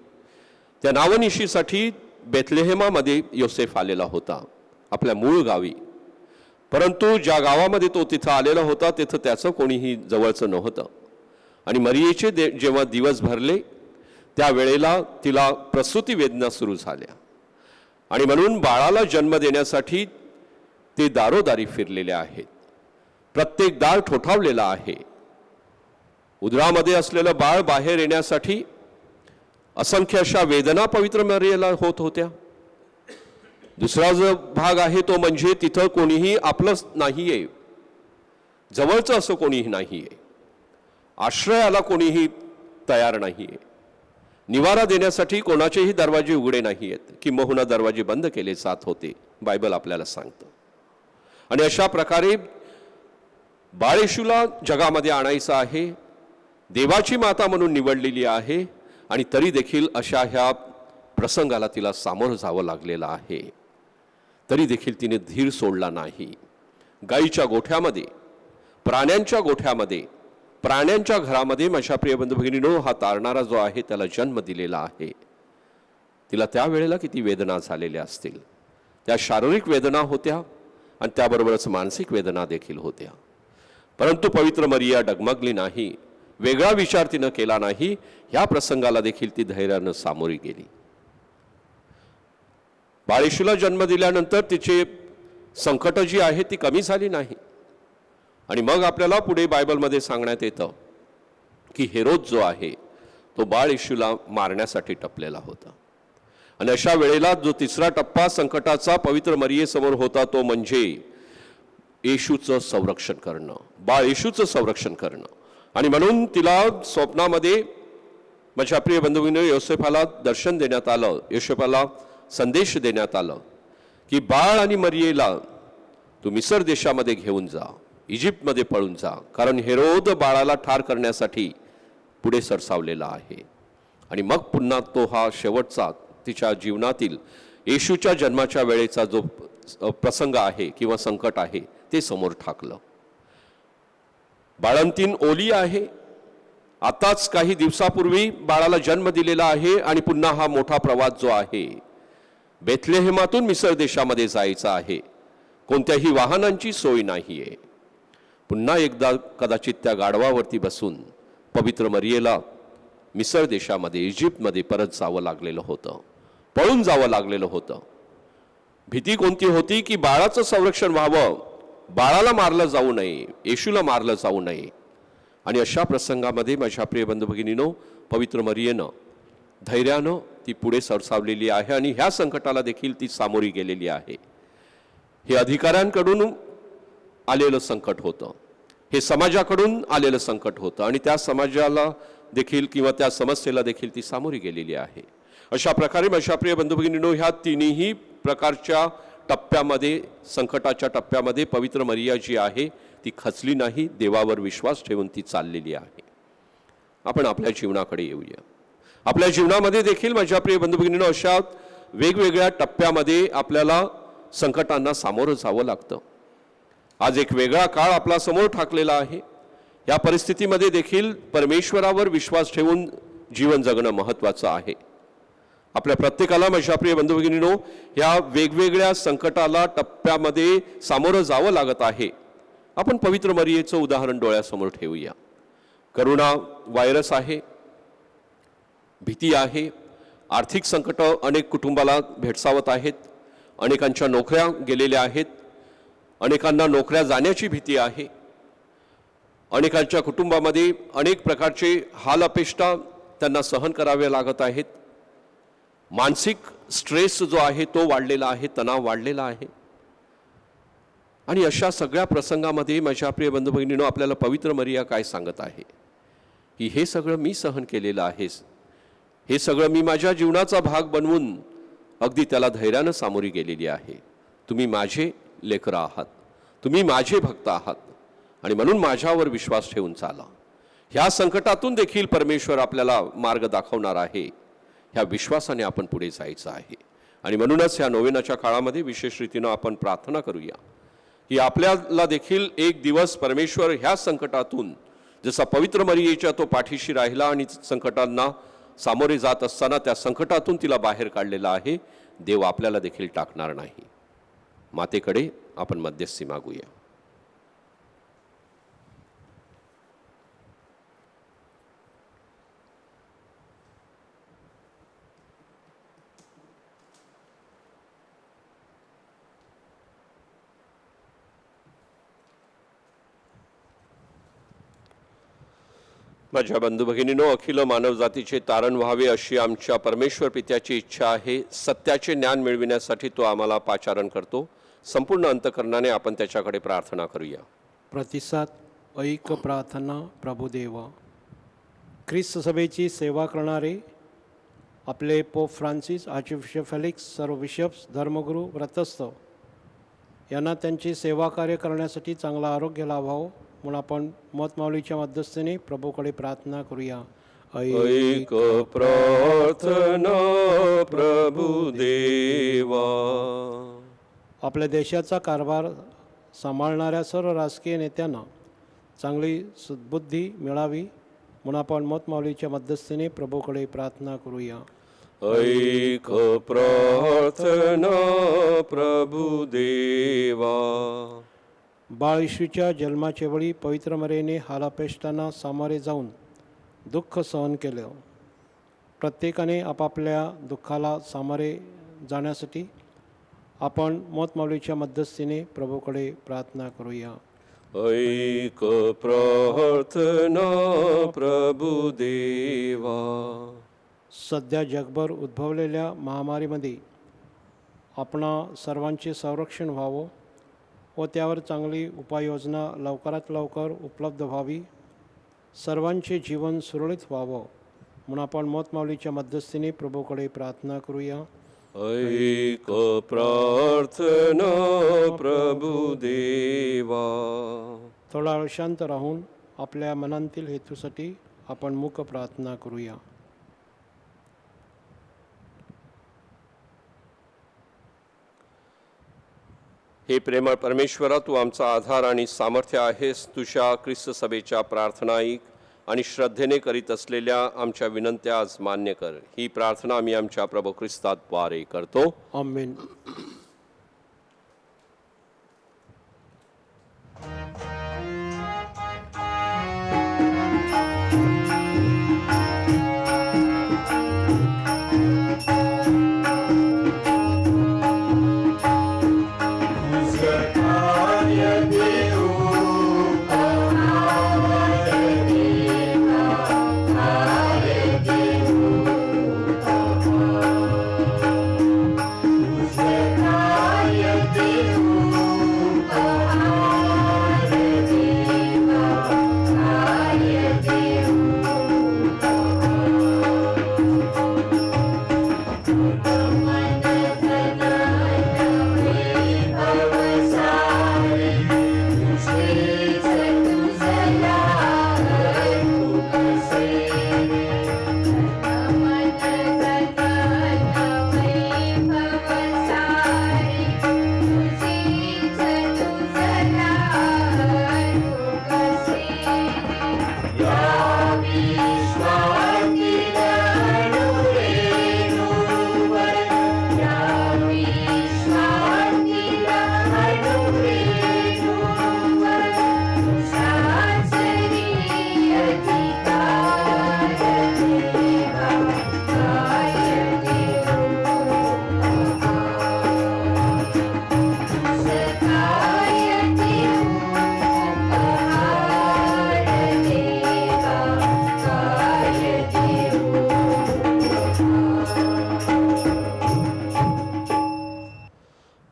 त्या नावनिशीसाठी बेथलेहेमामध्ये योसेफ आलेला होता, आपल्या मूळ गावी. परंतु ज्या गावामध्ये तो तिथं आलेला होता तिथं त्याचं कोणीही जवळचं नव्हतं. आणि मरियेचे जेव्हा दिवस भरले त्यावेळेला तिला प्रसूती वेदना सुरू झाल्या. आणि म्हणून बाळाला जन्म देण्यासाठी ते दारोदारी फिरलेले आहेत. प्रत्येक दार ठोठावलेला आहे. उदरामध्ये असलेलं बाळ बाहेर येण्यासाठी असंख्य अशा वेदना पवित्र मरियेला होत होत्या. दुसरा जो भाग आहे तो म्हणजे तिथं कोणीही आपलं नाहीये, जवळचं असं कोणीही नाहीये, आश्रयाला कोणीही तयार नाहीये, निवारा देण्यासाठी कोणाचेही दरवाजे उघडे नाहीयेत, किंबहुना दरवाजे बंद केले जात होते, बायबल आपल्याला सांगतं. आणि अशा प्रकारे बाळेशूला जगामध्ये आणायचं आहे, देवाची माता म्हणून निवडलेली आहे. आणि तरी देखील अशा ह्या प्रसंगाला तिला सामोरं जावं लागलेलं आहे. तरी देखील तिने धीर सोडला नाही. गाईच्या गोठ्यामध्ये, प्राण्यांच्या गोठ्यामध्ये, प्राण्यांच्या घरामध्ये माझ्या प्रिय बंधू भगिनींनो हा तारणारा जो आहे त्याला जन्म दिलेला आहे. तिला त्यावेळेला किती वेदना झालेल्या असतील. त्या शारीरिक वेदना होत्या आणि त्याबरोबरच मानसिक वेदना देखील होत्या. परंतु पवित्र मरिया डगमगली नाही, वेगळा विचार तिनं केला नाही. ह्या प्रसंगाला देखील ती धैर्यानं सामोरी गेली. बाळेशूला जन्म दिल्यानंतर तिचे संकट जी आहे ती कमी झाली नाही. आणि मग आपल्याला पुढे बायबलमध्ये सांगण्यात येतं की हेरोद जो आहे तो बाळ येशूला मारण्यासाठी टपलेला होता. आणि अशा वेळेला जो तिसरा टप्पा संकटाचा पवित्र मरियेसमोर होता तो म्हणजे येशूचं संरक्षण करणं, बाळ येशूचं संरक्षण करणं. आणि म्हणून तिला स्वप्नामध्ये माझ्या प्रिय बंधूंनो योसेफाला दर्शन देण्यात आलं, योसेफाला संदेश देण्यात आलं की बाळ आणि मरियेला तू मिसर देशामध्ये घेऊन जा, इजिप्तमध्ये पळून जा, कारण हेरोद बाळाला ठार करण्यासाठी पुढे सरसावलेला आहे. आणि मग पुन्हा तो हा शेवटचा तिच्या जीवनातील येशूच्या जन्माच्या वेळेचा जो प्रसंग आहे किंवा संकट आहे ते समोर ठाकलं. बाळंतीण ओली आहे, आताच काही दिवसापूर्वी बाळाला जन्म दिलेला आहे आणि पुन्हा हा मोठा प्रवास जो आहे बेथलेहेमातून मिसर देशामध्ये जायचा आहे. कोणत्याही वाहनांची सोय नाहीये. पुन्हा एकदा कदाचित त्या गाढवावरती बसून पवित्र मरियेला मिसर देशामध्ये इजिप्तमध्ये परत जावं लागलेलं होतं, पळून जावं लागलेलं होतं. भीती कोणती होती की बाळाचं संरक्षण व्हावं, बाळाला मारलं जाऊ नये, येशूला मारलं जाऊ नये. आणि अशा प्रसंगामध्ये माझ्या प्रिय बंधू भगिनीनो पवित्र मरियेनं धैर्यानं ती पुढे सरसावलेली आहे आणि ह्या संकटाला देखील ती सामोरी गेलेली आहे. हे अधिकाऱ्यांकडून आलेलं संकट होतं, हे समाजाकडून आलेलं संकट होतं आणि त्या समाजाला देखील किंवा त्या समस्येला देखील ती सामोरी गेलेली आहे. अशा प्रकारे माझ्या प्रिय बंधू भगिनींनो ह्या तिन्ही प्रकारच्या टप्प्यामध्ये, संकटाच्या टप्प्यामध्ये पवित्र मरिया जी आहे ती खचली नाही, देवावर विश्वास ठेवून ती चाललेली आहे. आपण आपल्या जीवनाकडे येऊया. आपल्या जीवनामध्ये देखील माझ्या प्रिय बंधू भगिनींनो अशा वेगवेगळ्या टप्प्यामध्ये आपल्याला संकटांना सामोरं जावं लागतं. आज एक वेगळा काळ आपला समोर ठाकलेला आहे. या परिस्थितीमध्ये देखील परमेश्वरावर विश्वास ठेवून जीवन जगणं महत्त्वाचं आहे. आपल्या प्रत्येकाला माझ्या प्रिय बंधू भगिनींनो या वेगवेगळ्या संकटाला टप्प्यामध्ये सामोरं जावं लागत आहे. आपण पवित्र मरियेचं उदाहरण डोळ्यासमोर ठेवूया. करोना व्हायरस आहे, भीती आहे, आर्थिक संकट अनेक कुटुंबाला भेडसावत आहेत, अनेकांच्या नोकऱ्या गेलेल्या आहेत, अनेकांना नोकऱ्या जाण्याची भीती आहे, अनेकांच्या कुटुंबामध्ये अनेक प्रकारचे हाल अपेष्टा त्यांना सहन करावे लागत आहेत. मानसिक स्ट्रेस जो आहे तो वाढलेला आहे, तणाव वाढलेला आहे. आणि अशा सगळ्या प्रसंगामध्ये माझ्या प्रिय बंधू भगिनींनो आपल्याला पवित्र मरिया काय सांगत आहे की हे सगळं मी सहन केलेलं आहे, हे सगळं मी माझ्या जीवनाचा भाग बनवून अगदी त्याला धैर्यानं सामोरी गेलेली आहे. तुम्ही माझे लेकरं आहात, तुम्ही माझे भक्त आहात आणि म्हणून माझ्यावर विश्वास ठेवून चाला. ह्या संकटातून देखील परमेश्वर आपल्याला मार्ग दाखवणार आहे. ह्या विश्वासाने आपण पुढे जायचं आहे. आणि म्हणूनच ह्या नोवेनाच्या काळामध्ये विशेष रीतीनं आपण प्रार्थना करूया की आपल्याला देखील एक दिवस परमेश्वर ह्या संकटातून जसा पवित्र मरियेच्या तो पाठीशी राहिला आणि संकटांना सामोरे जात असताना त्या संकटातून तिला बाहेर काढलेला आहे, देव आपल्याला देखील टाकणार नाही. मातेकडे आपण मध्यस्थी मागूया. माझ्या बंधू भगिनींनो अखिल मानवजातीचे तारण व्हावे अशी आमच्या परमेश्वर पित्याची इच्छा आहे. सत्याचे ज्ञान मिळविण्यासाठी तो आम्हाला पाचारण करतो. संपूर्ण अंतकरणाने आपण त्याच्याकडे प्रार्थना करूया. प्रतिसाद ऐक प्रार्थना प्रभुदेव. ख्रिस्त सभेची सेवा करणारे आपले पोप फ्रान्सिस, आर्चबिशप फेलिक्स, सर्व बिशप्स, धर्मगुरू, व्रतस्थ यांना त्यांची सेवा कार्य करण्यासाठी चांगला आरोग्य लाभावं म्हणून आपण मतमाऊलीच्या मध्यस्थीने प्रभूकडे प्रार्थना करूया. ऐक प्रार्थना प्रभुदेवा. आपल्या देशाचा कारभार सांभाळणाऱ्या सर्व राजकीय नेत्यांना चांगली सद्बुद्धी मिळावी म्हणून आपण मतमाऊलीच्या मध्यस्थीने प्रभूकडे प्रार्थना करूया. ऐक प्रार्थना प्रभुदेवा. बाळ येशूच्या जन्माच्या वेळी पवित्र मरियेने हालापेष्टांना सामोरे जाऊन दुःख सहन केलं. प्रत्येकाने आपापल्या दुःखाला सामोरे जाण्यासाठी आपण मतमाऊलीच्या मध्यस्थीने प्रभूकडे प्रार्थना करूया. ऐक प्रार्थना प्रभुदेवा. सध्या जगभर उद्भवलेल्या महामारीमध्ये आपणा सर्वांचे संरक्षण व्हावं व त्यावर चांगली उपाययोजना लवकरात लवकर उपलब्ध व्हावी, सर्वांचे जीवन सुरळीत व्हावं म्हणून आपण मोतमाऊलीच्या मध्यस्थीने प्रभूकडे प्रार्थना करूया. ऐक प्रार्थना प्रभू देवा. थोडा वेळ शांत राहून आपल्या मनांतील हेतूसाठी आपण मुख प्रार्थना करूया. हे प्रेमळ परमेश्वरा, तू आमचा आधार आणि सामर्थ्य आहेस. तुझ्या ख्रिस्त सभेच्या प्रार्थना ऐक आणि श्रद्धेने करीत असलेल्या आमच्या विनंत्या आज मान्य कर. ही प्रार्थना आम्ही आमच्या प्रभू ख्रिस्ताद्वारे करतो. आमेन.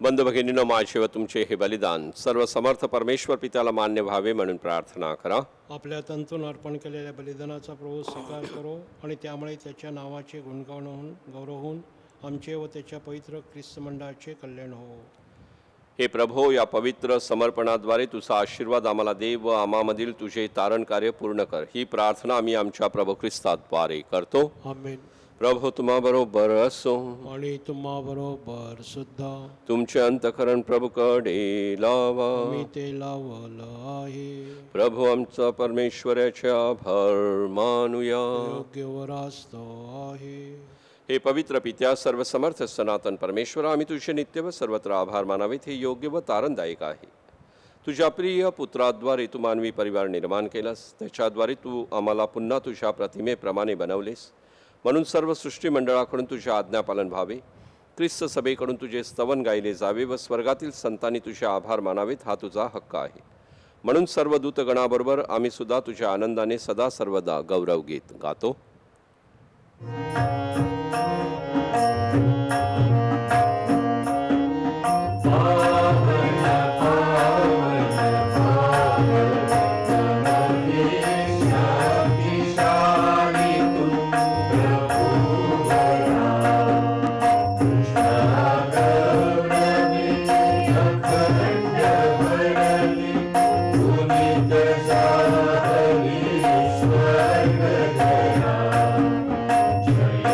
बंधू भगिनींनो, माझे व तुमचे हे बलिदान सर्व समर्थ परमेश्वर पित्याला मान्य व्हावे म्हणून प्रार्थना करा. आपल्या तंतून अर्पण केलेल्या बलिदानाचा प्रभू स्वीकार करो आणि त्यामुळे त्याच्या नावाचे गुणगान होऊन गौरव होऊन आमचे व त्याच्या पवित्र ख्रिस्त मंडळाचे कल्याण हो. हे प्रभो, या पवित्र समर्पणाद्वारे तुझा आशीर्वाद आम्हाला दे व आम्हामधील तुझे तारण कार्य पूर्ण कर. ही प्रार्थना आम्ही आमच्या प्रभू ख्रिस्ताद्वारे करतो. आमेन. प्रभू तुम्हा बरोबर असो आणि तुम्हा बरोबर सुद्धा. तुमचे अंतःकरण प्रभूकडे लावा. मी ते लावलं आहे. प्रभू आमचा परमेश्वराचे आभार मानूया. योग्य व रास्त आहे. हे पवित्र पित्या, सर्वसमर्थ सनातन परमेश्वर, आम्ही तुझे नित्य व सर्वत्र आभार मानावेत. हे योग्य व तारणदायक आहे. तुझ्या प्रिय पुत्राद्वारे तू मानवी परिवार निर्माण केलास. त्याच्याद्वारे तू आम्हाला पुन्हा तुझ्या प्रतिमेप्रमाणे बनवलेस. म्हणून सर्व सृष्टी मंडळाकडून तुझे आज्ञापालन व्हावे. ख्रिस्त सभेकडून तुझे स्तवन गायले जावे व स्वर्गातील संतांनी तुझे आभार मानावेत. हा तुझा हक्क आहे. म्हणून सर्व दूतगणाबरोबर आम्ही सुद्धा तुझ्या आनंदाने सदा सर्वदा गौरव गीत गातो. जय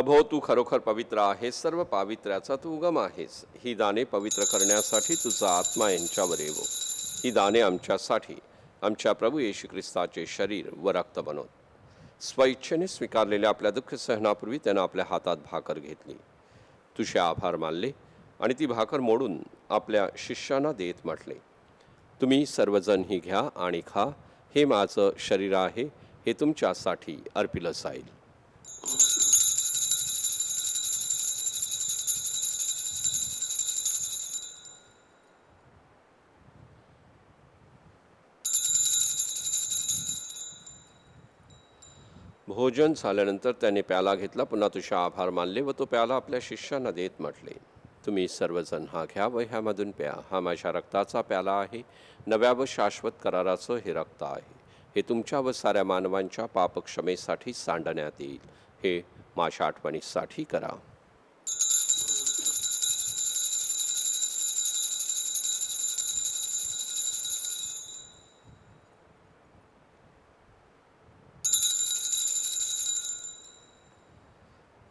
प्रभो, तू खरोखर पवित्र आहेस, सर्व पावित्र्याचा तू उगम आहेस. ही दाने पवित्र करण्यासाठी तुझा आत्मा यांच्यावर येवो. ही दाने आमच्यासाठी आमच्या प्रभू येशू ख्रिस्ताचे शरीर व रक्त बनवत. स्वइच्छेने स्वीकारलेल्या आपल्या दुःख सहनापूर्वी त्यानं आपल्या हातात भाकर घेतली, तुझे आभार मानले आणि ती भाकर मोडून आपल्या शिष्यांना देत म्हटले, तुम्ही सर्वजण ही घ्या आणि खा. हे माझं शरीर आहे, हे तुमच्यासाठी अर्पिलं जाईल. भोजन झाल्यानंतर त्याने प्याला घेतला, पुन्हा तुझे आभार मानले व तो प्याला आपल्या शिष्यांना देत म्हटले, तुम्ही सर्वजण हा घ्या व ह्यामधून प्या. हा माझ्या रक्ताचा प्याला आहे, नव्या व शाश्वत कराराचं हे रक्त आहे. हे तुमच्या व साऱ्या मानवांच्या पापक्षमेसाठी सांडण्यात येईल. हे माझ्या आठवणीसाठी करा.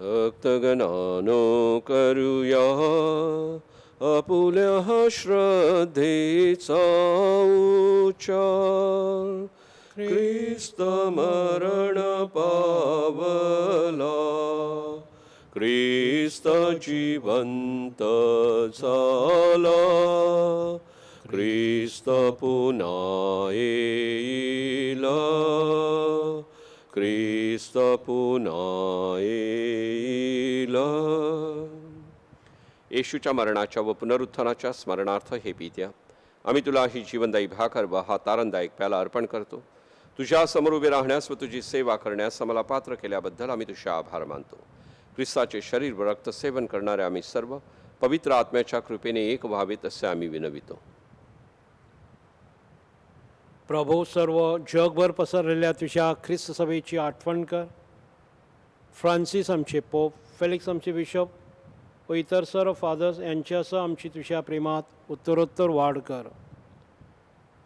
भक्तगणानो करूया आपुल्या श्रद्धेचा उच्चार. ख्रिस्त मरण पावला, ख्रिस्त जिवंत झाला, ख्रिस्त पुन्हा येईला, ख्रिस्त पुन्हा येईला. येशूच्या मरणाच्या व पुनरुत्थानाच्या स्मरणार्थ हे पित्या, आम्ही तुला ही जीवनदायी भाकर व हा तारणदायक प्याला अर्पण करतो. तुझ्या समोर उभे राहण्यास व तुझी सेवा करण्यास आम्हाला पात्र केल्याबद्दल आम्ही तुझे आभार मानतो. ख्रिस्ताचे शरीर व रक्त सेवन करणारे आम्ही सर्व पवित्र आत्म्याच्या कृपेने एक व्हावेत असे आम्ही विनवितो. प्रभू, सर्व जगभर पसरलेल्या तुझ्या ख्रिस्त सभेची आठवण कर. फ्रान्सिस आमचे पोप, फेलिक्स आमचे बिशप व इतर सर्व फादर्स यांच्यासह आमची तुझ्या प्रेमात उत्तरोत्तर वाढ कर.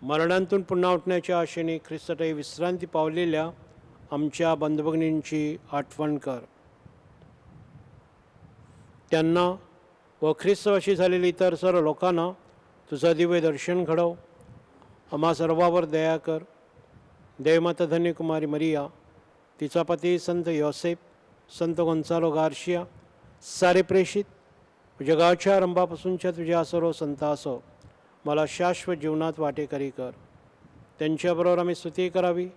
मरणांतून पुन्हा उठण्याच्या आशेने ख्रिस्ताची विश्रांती पावलेल्या आमच्या बंधुभगिनींची आठवण कर. त्यांना व ख्रिस्तवाशी झालेल्या इतर सर्व लोकांना तुझं दिव्य दर्शन घडव. आम्हा सर्वावर दया कर. देवमाता धन्य कुमारी मरिया, तिचा पती संत योसेफ, संत गोन्सालो गार्शिया, सारे प्रेषित जगाच्या आरंभापासूनच्या तुझ्या सर्व संतांसह मला शाश्वत जीवनात वाटेकरी कर. त्यांच्याबरोबर आम्ही स्तुती करावी.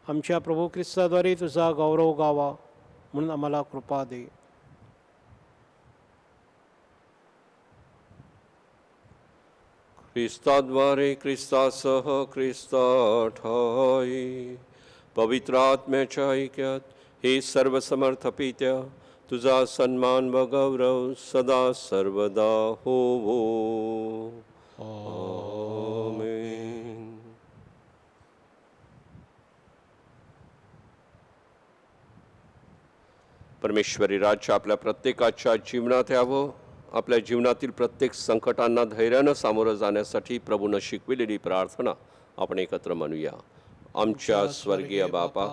आमच्या प्रभू ख्रिस्ताद्वारे तुझा गौरव गावा म्हणून आम्हाला कृपा दे. ख्रिस्ताद्वारे, ख्रिस्तासह, ख्रिस्ताठाई पवित्र आत्म्याच्या ऐक्यात हे सर्व समर्थ पित्या, तुझा सन्मान व गौरव सदा सर्वदा होवो. आमेन. परमेश्वरी राज्य आपल्या प्रत्येकाच्या जीवनात यावं. आपल्या जीवनातील प्रत्येक संकटांना धैर्यानं सामोरं जाण्यासाठी प्रभूनं शिकविलेली प्रार्थना आपण एकत्र म्हणूया. आमच्या स्वर्गीय बापा,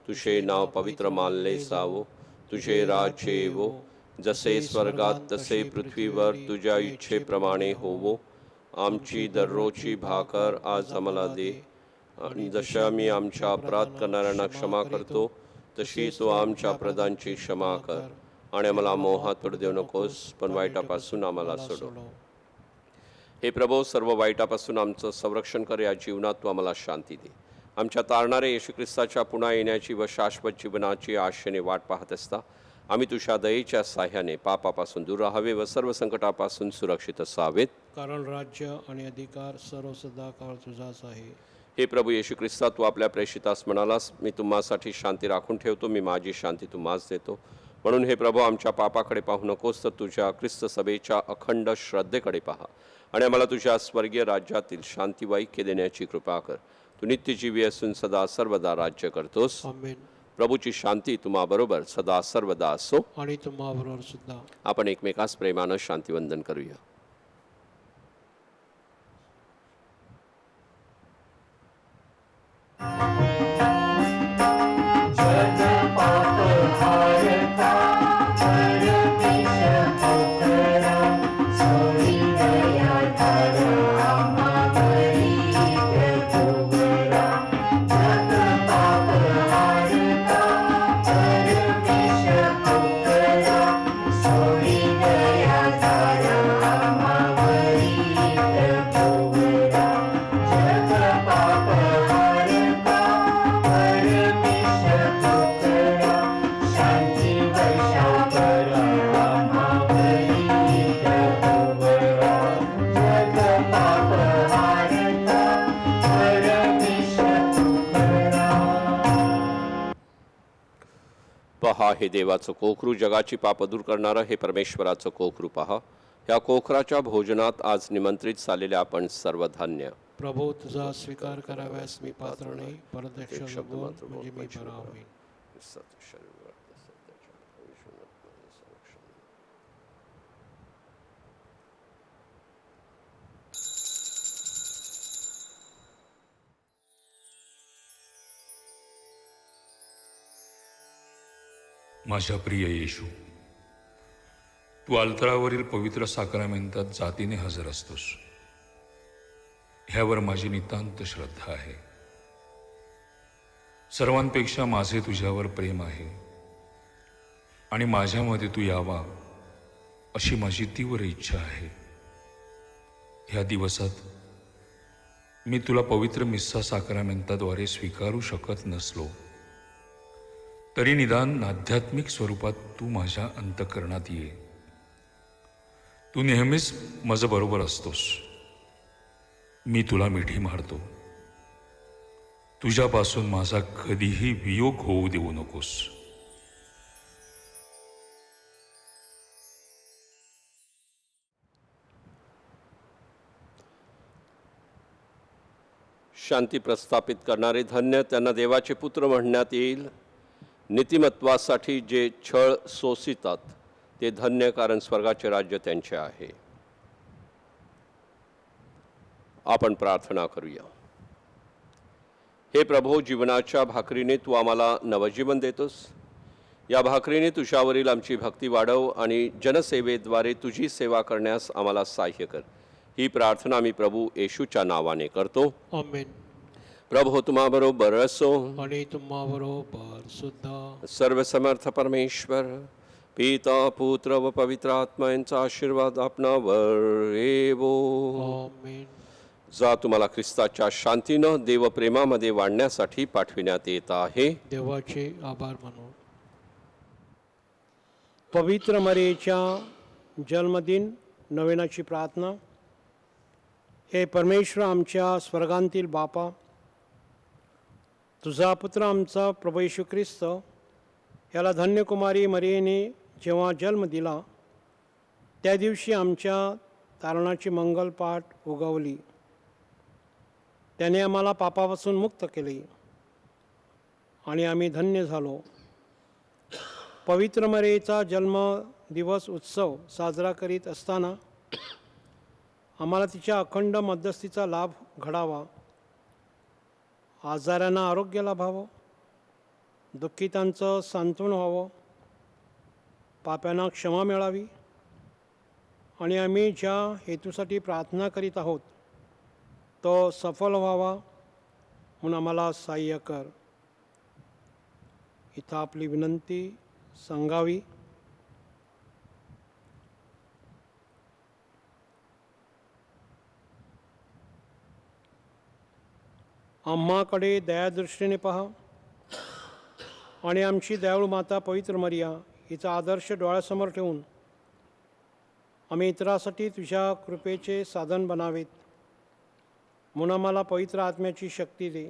तुझे नाव पवित्र मानले जावो, तुझे राज्य येवो, जसे स्वर्गात तसे पृथ्वीवर तुझ्या इच्छेप्रमाणे होवो. आमची दररोजची भाकर आज आम्हाला दे, आणि जशा मी आमच्या अपराध करणाऱ्यांना क्षमा करतो तशी तू आमच्या अपराधांची क्षमा कर, आणि आम्हाला मोहात पडू देऊ नकोस, पण वाईटापासून आम्हाला सोडव. हे प्रभू, सर्व वाईटापासून आमचं संरक्षण कर. या जीवनात तू आम्हाला शांती दे. आमच्या तारणारे येशू ख्रिस्ताच्या पुन्हा येण्याची व शाश्वत जीवनाची आशेने वाट पाहत असता आम्ही तुझ्या दयेच्या साह्याने पापापासून दूर राहावे व सर्व संकटापासून सुरक्षित असावेत. कारण राज्य आणि अधिकार सर्व सदाकाळ तुझाच आहे. हे प्रभू येशू ख्रिस्ता, तू आपल्या प्रेषितास म्हणालास, मी तुम्हासाठी शांती राखून ठेवतो, मी माझी शांती तुम्हास देतो. म्हणून हे प्रभू, आमच्या पापाकडे पाहू नकोस, तर तुझ्या ख्रिस्त सभेच्या अखंड श्रद्धेकडे पहा आणि आम्हाला तुझ्या स्वर्गीय राज्यातील शांती व ऐक्य देण्याची कृपा कर. तू नित्यजीवी असून सदा सर्वदा राज्य करतोस. आमेन. प्रभूची शांती तुम्हाबरोबर सदा सर्वदा असो. आणि तुम्हाबरोबर सुद्धा. आपण एकमेकास प्रेमानं शांतिवंदन करूया. जन पाप हारता, हे देवाचं कोकरू, जगाची पाप दूर करणारं हे परमेश्वराचं कोकरू पहा. ह्या कोकराच्या भोजनात आज निमंत्रित झालेले आपण सर्व धान्य. प्रभू तुझा स्वीकार कराव्यास मी पात्र नाही, परंतु एक शब्द बोल म्हणजे मी बरा होईन. माझ्या प्रिय येशू, तू अल्तरावरील पवित्र साक्रामेंतात जातीने हजर असतोस. ह्यावर माझी नितांत श्रद्धा आहे. सर्वांपेक्षा माझे तुझ्यावर प्रेम आहे आणि माझ्यामध्ये तू यावा अशी माझी तीव्र इच्छा आहे. ह्या दिवसात मी तुला पवित्र मिस्सा साक्रामेंताद्वारे स्वीकारू शकत नसलो तरी निदान आध्यात्मिक स्वरूपात तू माझ्या अंतःकरणात ये. तू नेहमीच माझं बरोबर असतोस. मी तुला मिठी मारतो. तुझ्यापासून माझा कधीही वियोग होऊ देऊ नकोस. शांती प्रस्थापित करणारे धन्य, त्यांना देवाचे पुत्र म्हणण्यात येईल. नीतिमत्वासाठी जे छळ सोसितात ते धन्य, कारण स्वर्गाचे राज्य त्यांचे आहे. आपण प्रार्थना करूया. हे प्रभो, जीवनाच्या भाकरीने तू आम्हाला नवजीवन देतोस. या भाकरीने तुझ्यावरील आमची भक्ती वाढव आणि जनसेवेद्वारे तुझी सेवा करण्यास आम्हाला सहाय्य कर. ही प्रार्थना मी प्रभू येशूच्या नावाने करतो. आमेन. प्रभू तुम्हाबरोबर असो आणि तुम्हाबरोबर सुद्धा. सर्वसमर्थ परमेश्वर पिता, पुत्र व पवित्र आत्मा यांचा आशीर्वाद आपणावर येवो. आमेन. जा तुम्हाला ख्रिस्ताच्या शांतीनं देवप्रेमामध्ये वाढण्यासाठी पाठविण्यात येत आहे. देवाचे आभार मानू. पवित्र मरियेच्या जन्मदिन नवेनाची प्रार्थना. हे परमेश्वर आमच्या स्वर्गांतील बापा, तुझा पुत्र आमचा प्रभू येशू ख्रिस्त याला धन्यकुमारी मरियेने जेव्हा जन्म दिला त्या दिवशी आमच्या तारणाची मंगलपाठ उगवली. त्याने आम्हाला पापापासून मुक्त केले आणि आम्ही धन्य झालो. पवित्र मरियेचा जन्मदिवस उत्सव साजरा करीत असताना आम्हाला तिच्या अखंड मध्यस्थीचा लाभ घडावा. आजारांना आरोग्य लाभावं, दुःखितांचं सांत्वन व्हावं, पाप्यांना क्षमा मिळावी आणि आम्ही ज्या हेतूसाठी प्रार्थना करीत आहोत तो सफल व्हावा म्हणून आम्हाला सहाय्य कर. इथं आपली विनंती सांगावी. आम्हाकडे दयादृष्टीने पहा आणि आमची दयाळू माता पवित्र मरिया हिचा आदर्श डोळ्यासमोर ठेवून आम्ही इतरांसाठी तुझ्या कृपेचे साधन बनावेत म्हणून आम्हाला पवित्र आत्म्याची शक्ती दे.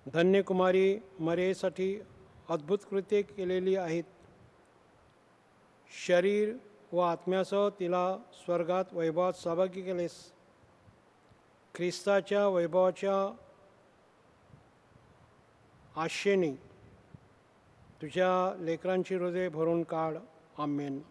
धन्यकुमारी मरियेसाठी अद्भुत कृत्ये केलेली आहेत. शरीर व आत्म्यासह तिला स्वर्गात वैभवात सहभागी केलेस. ख्रिस्ताच्या वैभवाच्या आशेने तुझ्या लेकरांची हृदय भरून काढ. आमेन.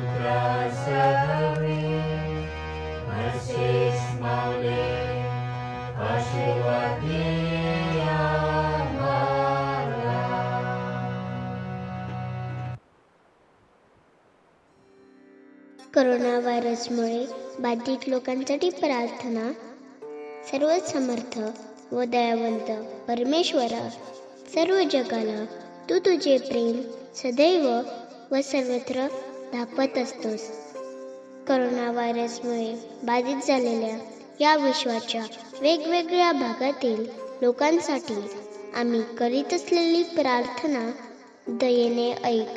पुत्रासह मी असेच मावले आशीर्वाद दे आम्हाला. करोना व्हायरसमुळे बाधित लोकांसाठी प्रार्थना. सर्वसमर्थ व दयावंत परमेश्वरा, सर्व जगाला तू तुझे प्रेम सदैव व सर्वत्र दाखवत असतोस. करोना व्हायरसमुळे बाधित झालेल्या या विश्वाच्या वेगवेगळ्या भागातील लोकांसाठी आम्ही करीत असलेली प्रार्थना दयेने ऐक.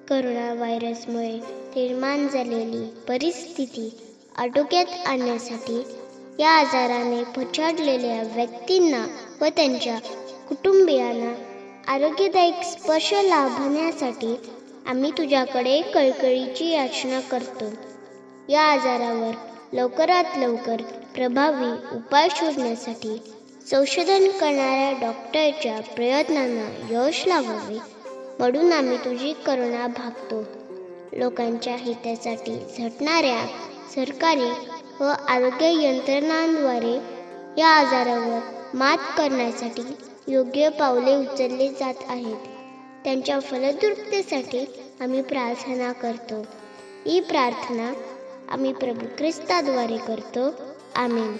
करोना व्हायरसमुळे निर्माण झालेली परिस्थिती आटोक्यात आणण्यासाठी या आजाराने पछाडलेल्या व्यक्तींना व त्यांच्या कुटुंबियांना आरोग्यदायक स्पर्श लाभण्यासाठी आम्ही तुझ्याकडे कळकळीची याचना करतो. या आजारावर लवकरात लवकर प्रभावी उपाय शोधण्यासाठी संशोधन करणाऱ्या डॉक्टरच्या प्रयत्नांना यश लावावे म्हणून आम्ही तुझी करुणा भागतो. लोकांच्या हितासाठी झटणाऱ्या सरकारी व आरोग्य यंत्रणांद्वारे या आजारावर मात करण्यासाठी योग्य पावले उचलली जात आहेत. त्यांच्या फलद्रुपतेसाठी आम्ही प्रार्थना करतो. ही प्रार्थना आम्ही प्रभू ख्रिस्ताद्वारे करतो. आमेन.